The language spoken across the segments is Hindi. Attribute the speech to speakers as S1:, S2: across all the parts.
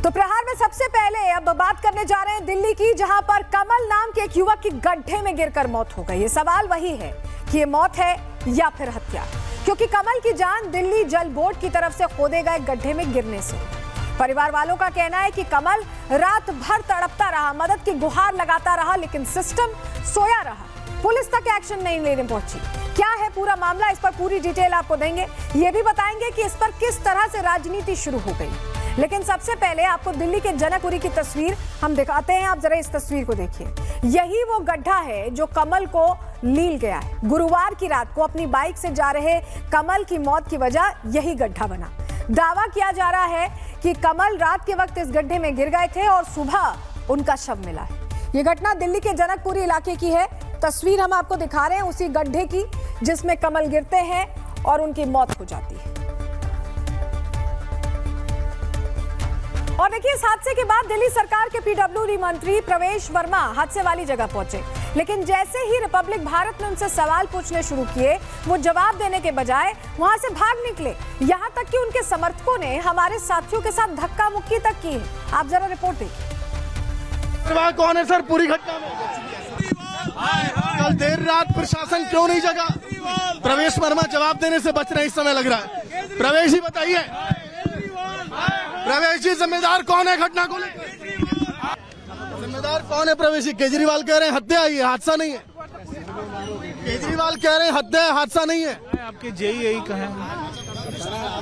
S1: तो प्रहार में सबसे पहले अब बात करने जा रहे हैं दिल्ली की, जहां पर कमल नाम के एक युवक की गड्ढे में गिरकर मौत हो गई। ये सवाल वही है कि ये मौत है या फिर हत्या, क्योंकि कमल की जान दिल्ली जल बोर्ड की तरफ से खोदे गए गड्ढे में गिरने से। परिवार वालों का कहना है कि कमल रात भर तड़पता रहा, मदद की गुहार लगाता रहा, लेकिन सिस्टम सोया रहा। पुलिस तक एक्शन नहीं लेने पहुंची। क्या है पूरा मामला, इस पर पूरी डिटेल आपको देंगे। ये भी बताएंगे कि इस पर किस तरह से राजनीति शुरू हो गई। लेकिन सबसे पहले आपको दिल्ली के जनकपुरी की तस्वीर हम दिखाते हैं। आप जरा इस तस्वीर को देखिए। यही वो गड्ढा है जो कमल को लील गया है। गुरुवार की रात को अपनी बाइक से जा रहे कमल की मौत की वजह यही गड्ढा बना। दावा किया जा रहा है कि कमल रात के वक्त इस गड्ढे में गिर गए थे और सुबह उनका शव मिला है। ये घटना दिल्ली के जनकपुरी इलाके की है। तस्वीर हम आपको दिखा रहे हैं उसी गड्ढे की जिसमें कमल गिरते हैं और उनकी मौत हो जाती है। और देखिए, इस हादसे के बाद दिल्ली सरकार के पीडब्ल्यूडी मंत्री प्रवेश वर्मा हादसे वाली जगह पहुंचे, लेकिन जैसे ही रिपब्लिक भारत ने उनसे सवाल पूछने शुरू किए, वो जवाब देने के बजाय वहां से भाग निकले। यहां तक कि उनके समर्थकों ने हमारे साथियों के साथ धक्का मुक्की तक की है। आप जरा रिपोर्ट देखिए।
S2: कौन है सर पूरी घटना में? कल देर रात प्रशासन क्यों नहीं जगा? प्रवेश वर्मा जवाब देने से बच रहे हैं, इस समय लग रहा है। प्रवेश जी बताइए, प्रवेश जी जिम्मेदार कौन है घटना को लेकर? जिम्मेदार कौन है प्रवेश जी? केजरीवाल कह रहे हैं हत्या है, हादसा नहीं है। केजरीवाल कह रहे हैं हत्या है, हादसा नहीं है।
S3: आपके जेई यही कहें।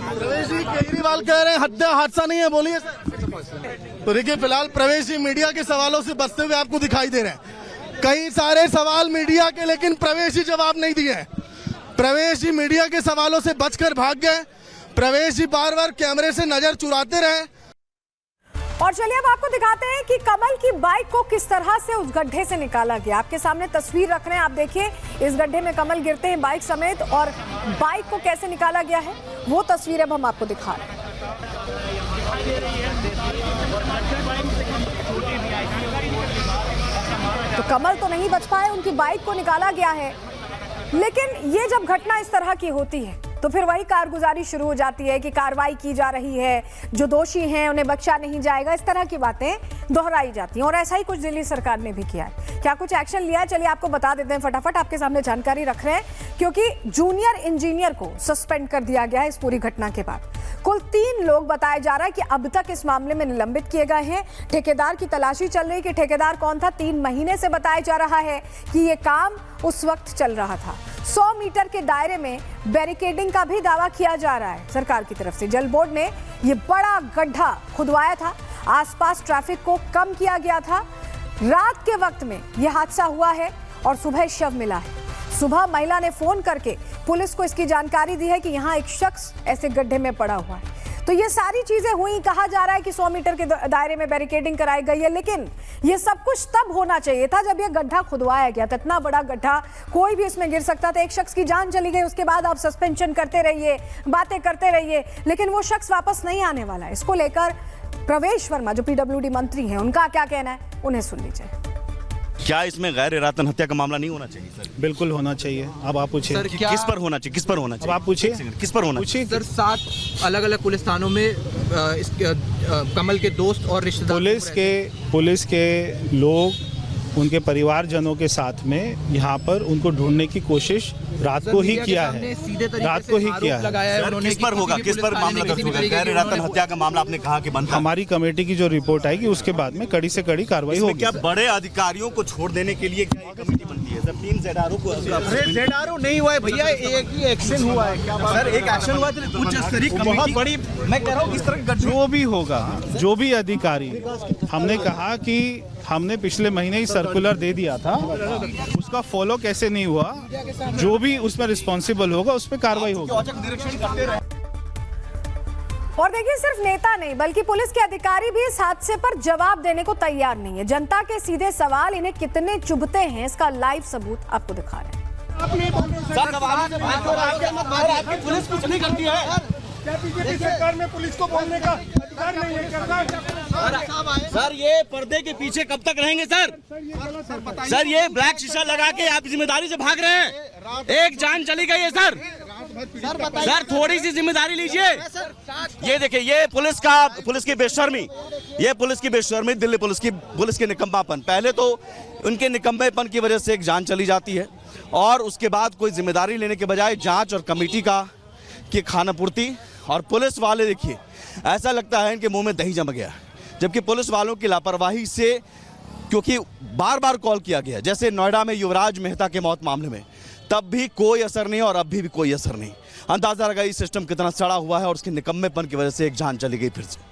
S2: प्रवेश जी केजरीवाल कह रहे हैं हत्या हादसा नहीं है, बोलिए सर। तो देखिए, फिलहाल प्रवेश जी मीडिया के सवालों से बचते हुए आपको दिखाई दे रहे हैं। कई सारे सवाल मीडिया के, लेकिन प्रवेश जी जवाब नहीं दिए। प्रवेश जी मीडिया के सवालों से बचकर भाग गए। प्रवेश जी बार बार कैमरे से नजर चुराते रहे।
S1: और चलिए अब आपको दिखाते हैं कि कमल की बाइक को किस तरह से उस गड्ढे से निकाला गया। आपके सामने तस्वीर रख रहे हैं, आप देखिए। इस गड्ढे में कमल गिरते हैं बाइक समेत, और बाइक को कैसे निकाला गया है वो तस्वीर अब हम आपको दिखा रहे हैं। तो कमल तो नहीं बच पाए, उनकी बाइक को निकाला गया है। लेकिन ये जब घटना इस तरह की होती है तो फिर वही कारगुजारी शुरू हो जाती है कि कार्रवाई की जा रही है, जो दोषी हैं उन्हें बख्शा नहीं जाएगा। इस तरह की बातें दोहराई जाती हैं और ऐसा ही कुछ दिल्ली सरकार ने भी किया है। क्या कुछ एक्शन लिया है, चलिए आपको बता देते हैं। फटाफट आपके सामने जानकारी रख रहे हैं, क्योंकि जूनियर इंजीनियर को सस्पेंड कर दिया गया है इस पूरी घटना के बाद। कुल 3 लोग बताया जा रहा है कि अब तक इस मामले में निलंबित किए गए हैं। ठेकेदार की तलाशी चल रही कि ठेकेदार कौन था। 3 महीने से बताया जा रहा है कि ये काम उस वक्त चल रहा था। 100 मीटर के दायरे में बैरिकेडिंग का भी दावा किया जा रहा है सरकार की तरफ से। जल बोर्ड ने ये बड़ा गड्ढा खुदवाया था, आसपास ट्रैफिक को कम किया गया था। रात के वक्त में यह हादसा हुआ है और सुबह शव मिला है। सुबह महिला ने फोन करके पुलिस को इसकी जानकारी दी है कि यहाँ एक शख्स ऐसे गड्ढे में पड़ा हुआ है। तो ये सारी चीजें हुई। कहा जा रहा है कि 100 मीटर के दायरे में बैरिकेडिंग कराई गई है, लेकिन ये सब कुछ तब होना चाहिए था जब ये गड्ढा खुदवाया गया था। इतना बड़ा गड्ढा, कोई भी इसमें गिर सकता था। एक शख्स की जान चली गई, उसके बाद आप सस्पेंशन करते रहिए, बातें करते रहिए, लेकिन वो शख्स वापस नहीं आने वाला है। इसको लेकर प्रवेश वर्मा जो पीडब्ल्यूडी मंत्री हैं, उनका क्या कहना है, उन्हें सुन लीजिए।
S4: क्या इसमें गैर इरादतन हत्या का मामला नहीं होना चाहिए सर?
S3: बिल्कुल होना चाहिए। अब आप पूछिए
S4: किस पर होना चाहिए, किस पर होना चाहिए?
S3: अब आप पूछिए
S4: किस पर होना चाहिए?
S5: सर 7 अलग अलग पुलिस थानों में कमल के दोस्त और रिश्तेदार,
S3: पुलिस के लोग उनके परिवारजनों के साथ में यहाँ पर उनको ढूंढने की कोशिश रात को ही किया है। रात को ही किया है।
S4: किस पर होगा, किस पर मामला दर्ज होगा? गैर इरादतन हत्या का मामला आपने कहा कि बनता है।
S3: हमारी कमेटी की जो रिपोर्ट आएगी उसके बाद में कड़ी से कड़ी कार्रवाई होगी।
S4: क्या बड़े अधिकारियों को छोड़ देने के लिए क्या कमेटी बनती है सर? 3 ZRO को
S5: ZRO नहीं हुआ है भैया, एक ही एक्शन हुआ है। क्या
S4: सर एक एक्शन हुआ है, उच्च स्तरीय बहुत बड़ी। मैं कह रहा हूँ इस तरह
S3: जो भी होगा, जो भी अधिकारी, हमने कहा कि हमने पिछले महीने ही सर्कुलर दे दिया था, उसका फॉलो कैसे नहीं हुआ, जो भी उसमें रिस्पॉन्सिबल होगा उस पर कार्रवाई होगी।
S1: और देखिए, सिर्फ नेता नहीं बल्कि पुलिस के अधिकारी भी इस हादसे पर जवाब देने को तैयार नहीं है। जनता के सीधे सवाल इन्हें कितने चुभते हैं, इसका लाइव सबूत आपको दिखा रहे हैं।
S2: पुलिस कुछ नहीं करती है। क्या बीजेपी सरकार में पुलिस को बोलने का अधिकार नहीं है?
S6: सर ये पर्दे के पीछे कब तक रहेंगे सर? सर ये ब्लैक शीशा लगा के आप जिम्मेदारी से भाग रहे हैं। एक जान चली गई है सर। सर थोड़ी सी जिम्मेदारी लीजिए। ये देखिए, ये पुलिस की बेशर्मी, दिल्ली पुलिस की निकम्मापन। पहले तो उनके निकम्मेपन की वजह से एक जान चली जाती है और उसके बाद कोई जिम्मेदारी लेने के बजाय जांच और कमेटी की खानापूर्ति। और पुलिस वाले देखिए, ऐसा लगता है इनके मुंह में दही जम गया, जबकि पुलिस वालों की लापरवाही से, क्योंकि बार बार कॉल किया गया, जैसे नोएडा में युवराज मेहता के मौत मामले में, तब भी कोई असर नहीं और अभी भी कोई असर नहीं। अंदाजा लगाइए सिस्टम कितना सड़ा हुआ है और उसके निकम्मेपन की वजह से एक जान चली गई फिर से।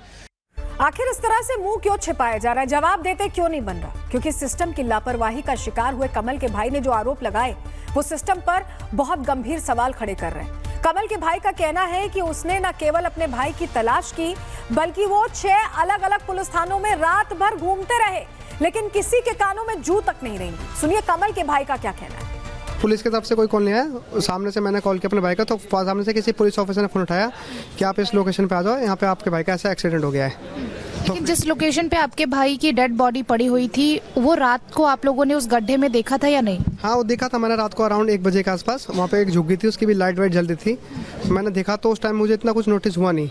S1: आखिर इस तरह से मुंह क्यों छिपाया जा रहा है, जवाब देते क्यों नहीं बन रहा? क्योंकि सिस्टम की लापरवाही का शिकार हुए कमल के भाई ने जो आरोप लगाए, वो सिस्टम पर बहुत गंभीर सवाल खड़े कर रहे हैं। कमल के भाई का कहना है कि उसने न केवल अपने भाई की तलाश की, बल्कि वो 6 अलग अलग पुलिस थानों में रात भर घूमते रहे, लेकिन किसी के कानों में जू तक नहीं रेंगी। सुनिए कमल के भाई का क्या कहना है।
S7: पुलिस की तरफ से कोई कॉल नहीं आया। सामने से मैंने कॉल किया अपने भाई का, तो सामने से किसी पुलिस ऑफिसर ने फोन उठाया कि आप इस लोकेशन पे आ जाओ, यहाँ पे आपके भाई का ऐसा एक्सीडेंट हो गया है।
S8: लेकिन जिस लोकेशन पे आपके भाई की डेड बॉडी पड़ी हुई थी, वो रात को आप लोगों ने उस गड्ढे में देखा था या नहीं?
S7: हाँ, वो देखा था मैंने रात को अराउंड 1 बजे के आसपास। वहाँ पे एक झुग्गी थी, उसकी भी लाइट वाइट जलती थी। मैंने देखा तो उस टाइम मुझे इतना कुछ नोटिस हुआ नहीं।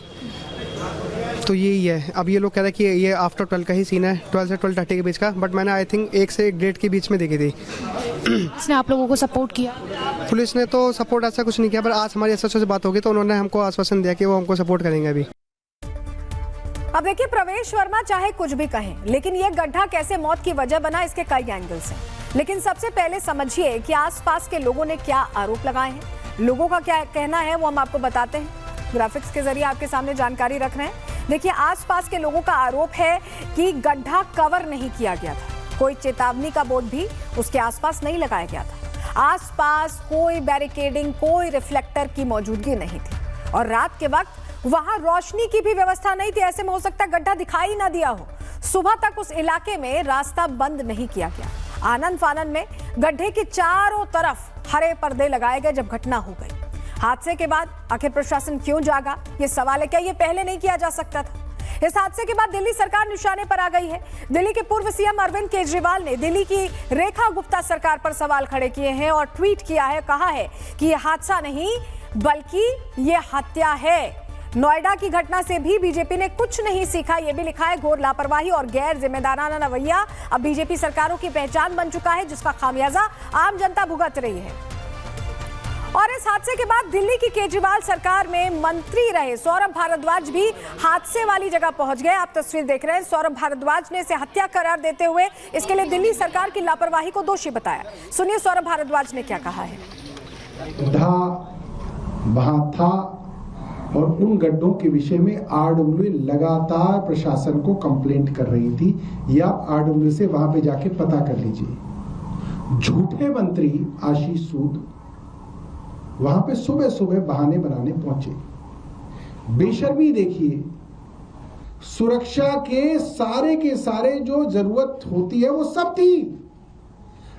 S7: तो यही है। अब ये लोग कह रहे हैं कि ये आफ्टर 12 का ही सीन है, 12 से 12:30 के बीच का, बट मैंने आई थिंक 1 से 1:30 के बीच में देखी थी।
S8: इसने आप लोगों को सपोर्ट किया?
S7: पुलिस ने तो सपोर्ट ऐसा कुछ नहीं किया, पर आज हमारी एसएचओ से बात होगी तो उन्होंने हमको आश्वासन दिया कि वो हमको सपोर्ट करेंगे अभी।
S1: अब देखिए, प्रवेश वर्मा चाहे कुछ भी कहें, लेकिन ये गड्ढा कैसे मौत की वजह बना, इसके कई एंगल्स हैं। लेकिन सबसे पहले समझिए कि आसपास के लोगों ने क्या आरोप लगाए हैं, लोगों का क्या कहना है, वो हम आपको बताते हैं। ग्राफिक्स के जरिए आपके सामने जानकारी रख रहे हैं। देखिए, आसपास के लोगों का आरोप है कि गड्ढा कवर नहीं किया गया था, कोई चेतावनी का बोर्ड भी उसके आसपास नहीं लगाया गया था, आसपास कोई बैरिकेडिंग, कोई रिफ्लेक्टर की मौजूदगी नहीं थी, और रात के वक्त वहां रोशनी की भी व्यवस्था नहीं थी। ऐसे में हो सकता है गड्ढा दिखाई ना दिया हो। सुबह तक उस इलाके में रास्ता बंद नहीं किया गया। आनन फानन में गड्ढे के चारों तरफ हरे पर्दे लगाए गए जब घटना हो गई। हादसे के बाद आखिर प्रशासन क्यों जागा, ये सवाल है। क्या ये पहले नहीं किया जा सकता था? इस हादसे के बाद दिल्ली सरकार निशाने पर आ गई है। दिल्ली के पूर्व सीएम अरविंद केजरीवाल ने दिल्ली की रेखा गुप्ता सरकार पर सवाल खड़े किए हैं और ट्वीट किया है, कहा है कि ये हादसा नहीं बल्कि ये हत्या है। नोएडा की घटना से भी बीजेपी ने कुछ नहीं सीखा, ये भी लिखा है। घोर लापरवाही और गैर जिम्मेदाराना रवैया अब बीजेपी सरकारों की पहचान बन चुका है, जिसका खामियाजा आम जनता भुगत रही है। और इस हादसे के बाद दिल्ली की केजरीवाल सरकार में मंत्री रहे सौरभ भारद्वाज भी हादसे वाली जगह पहुंच गए। आप तस्वीर देख रहे हैं। सौरभ भारद्वाज ने इसे हत्या करार देते हुए इसके लिए दिल्ली सरकार की लापरवाही को दोषी बताया। सुनिए सौरभ भारद्वाज ने क्या कहा है।
S9: वहां था और उन गड्ढों के विषय में आरडब्ल्यू लगातार प्रशासन को कंप्लेंट कर रही थी, या आरडब्ल्यू से वहां पे जाके पता कर लीजिए। झूठे मंत्री आशीष सूद वहां पे सुबह सुबह बहाने बनाने पहुंचे। बेशर्मी देखिए, सुरक्षा के सारे जो जरूरत होती है वो सब थी,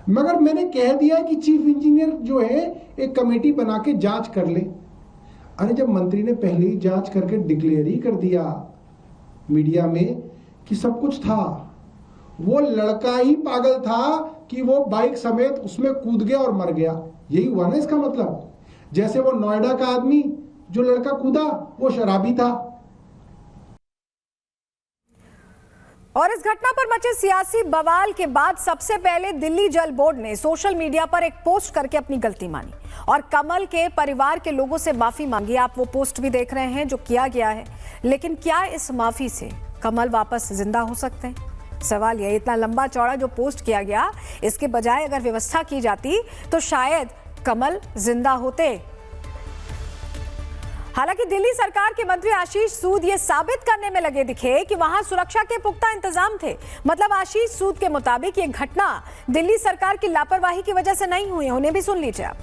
S9: मगर मैंने कह दिया कि चीफ इंजीनियर जो है एक कमेटी बना के जांच कर ले। अरे जब मंत्री ने पहले ही जांच करके डिक्लेयर ही कर दिया मीडिया में कि सब कुछ था, वो लड़का ही पागल था कि वो बाइक समेत उसमें कूद गया और मर गया। यही हुआ ना इसका मतलब। जैसे वो नोएडा का आदमी जो लड़का कूदा वो शराबी था।
S1: और इस घटना पर मचे सियासी बवाल के बाद सबसे पहले दिल्ली जल बोर्ड ने सोशल मीडिया पर एक पोस्ट करके अपनी गलती मानी और कमल के परिवार के लोगों से माफी मांगी। आप वो पोस्ट भी देख रहे हैं जो किया गया है। लेकिन क्या इस माफी से कमल वापस जिंदा हो सकते हैं? सवाल यह, इतना लंबा चौड़ा जो पोस्ट किया गया, इसके बजाय अगर व्यवस्था की जाती तो शायद कमल जिंदा होते। हालांकि दिल्ली सरकार के मंत्री आशीष सूद ये साबित करने में लगे दिखे कि वहां सुरक्षा के पुख्ता इंतजाम थे। मतलब आशीष सूद के मुताबिक ये घटना दिल्ली सरकार की लापरवाही की वजह से नहीं हुई। उन्हें भी सुन लीजिए आप।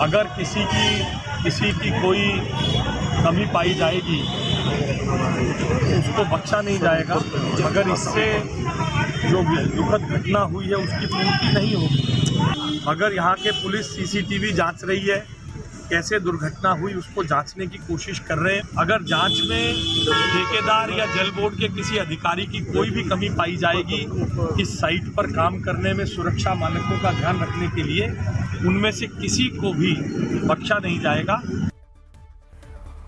S10: अगर किसी की कोई कमी पाई जाएगी उसको बख्शा नहीं जाएगा, मगर इससे जो दुखद घटना हुई है उसकी पूर्ति नहीं होगी। मगर यहाँ के पुलिस सीसीटीवी जांच रही है कैसे दुर्घटना हुई उसको जांचने की कोशिश कर रहे हैं। अगर जांच में ठेकेदार या जल बोर्ड के किसी अधिकारी की कोई भी कमी पाई जाएगी इस साइट पर काम करने में सुरक्षा मानकों का ध्यान रखने के लिए, उनमें से किसी को भी बख्शा नहीं जाएगा।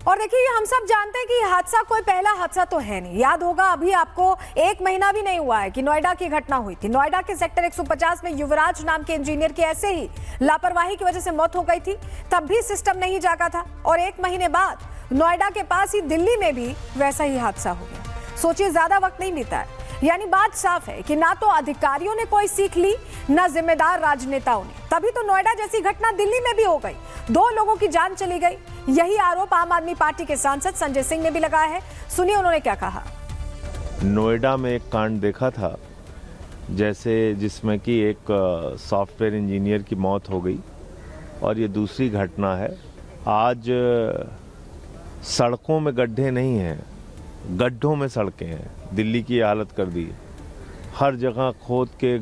S1: और देखिए, हम सब जानते हैं कि हादसा कोई पहला हादसा तो है नहीं। याद होगा, अभी आपको 1 महीना भी नहीं हुआ है कि नोएडा की घटना हुई थी। नोएडा के सेक्टर 150 में युवराज नाम के इंजीनियर की ऐसे ही लापरवाही की वजह से मौत हो गई थी। तब भी सिस्टम नहीं जागा था और 1 महीने बाद नोएडा के पास ही दिल्ली में भी वैसा ही हादसा हो गया। सोचिए, ज्यादा वक्त नहीं बीता है। यानी बात साफ है कि ना तो अधिकारियों ने कोई सीख ली, ना जिम्मेदार राजनेताओं ने। तभी तो नोएडा जैसी घटना दिल्ली में भी हो गई, 2 लोगों की जान चली गई। यही आरोप आम आदमी पार्टी के सांसद संजय सिंह ने भी लगाया है। सुनिए उन्होंने क्या कहा।
S11: नोएडा में एक कांड देखा था, जैसे जिसमें कि एक सॉफ्टवेयर इंजीनियर की मौत हो गई, और ये दूसरी घटना है। आज सड़कों में गड्ढे नहीं हैं, गड्ढों में सड़कें हैं। दिल्ली की हालत कर दी है। हर जगह खोद के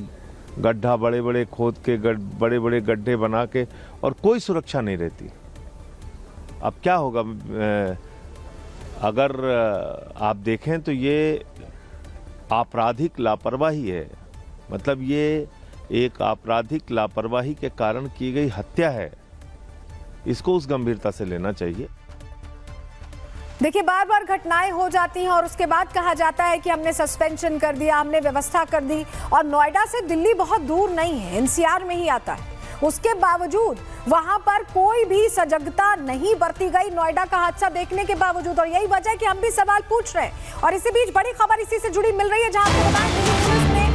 S11: गड्ढा, बड़े बड़े खोद के बड़े बड़े गड्ढे बना के, और कोई सुरक्षा नहीं रहती। अब क्या होगा? अगर आप देखें तो ये आपराधिक लापरवाही है। मतलब ये एक आपराधिक लापरवाही के कारण की गई हत्या है। इसको उस गंभीरता से लेना चाहिए।
S1: देखिए, बार बार घटनाएं हो जाती हैं और उसके बाद कहा जाता है कि हमने सस्पेंशन कर दिया, हमने व्यवस्था कर दी। और नोएडा से दिल्ली बहुत दूर नहीं है, एनसीआर में ही आता है। उसके बावजूद वहां पर कोई भी सजगता नहीं बरती गई नोएडा का हादसा देखने के बावजूद। और यही वजह है कि हम भी सवाल पूछ रहे हैं। और इसी बीच बड़ी खबर इसी से जुड़ी मिल रही है, जहां आपको बताएं दिल्ली पुलिस ने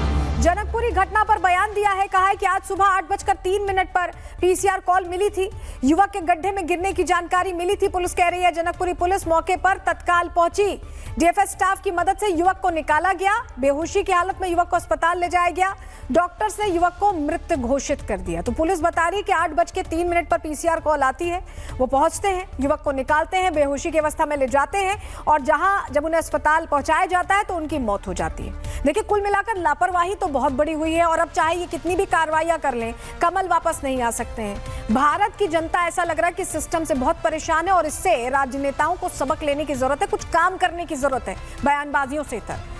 S1: जनकपुरी घटना पर बयान दिया है। कहा है कि आज सुबह 8:03 पर पीसीआर कॉल मिली थी, युवक के गड्ढे में गिरने की जानकारी मिली थी। पुलिस कह रही है जनकपुरी पुलिस मौके पर तत्काल पहुंची। डीएफएस स्टाफ की मदद से युवक को निकाला गया। बेहोशी की हालत में युवक को अस्पताल ले जाया गया। डॉक्टर्स ने युवक को मृत घोषित कर दिया। तो पुलिस बता रही है कि 8:03 पर पीसीआर कॉल आती है, वो पहुंचते हैं, युवक को निकालते हैं, बेहोशी की अवस्था में ले जाते हैं, और जब उन्हें अस्पताल पहुंचाया जाता है तो उनकी मौत हो जाती है। देखिए, कुल मिलाकर लापरवाही तो बहुत बड़ी हुई है। और अब चाहे ये कितनी भी कार्रवाइयां कर लें, कमल वापस नहीं आ सकते हैं। भारत की जनता, ऐसा लग रहा है कि सिस्टम से बहुत परेशान है और इससे राजनेताओं को सबक लेने की जरूरत है, कुछ काम करने की जरूरत है, बयानबाजियों से इतर।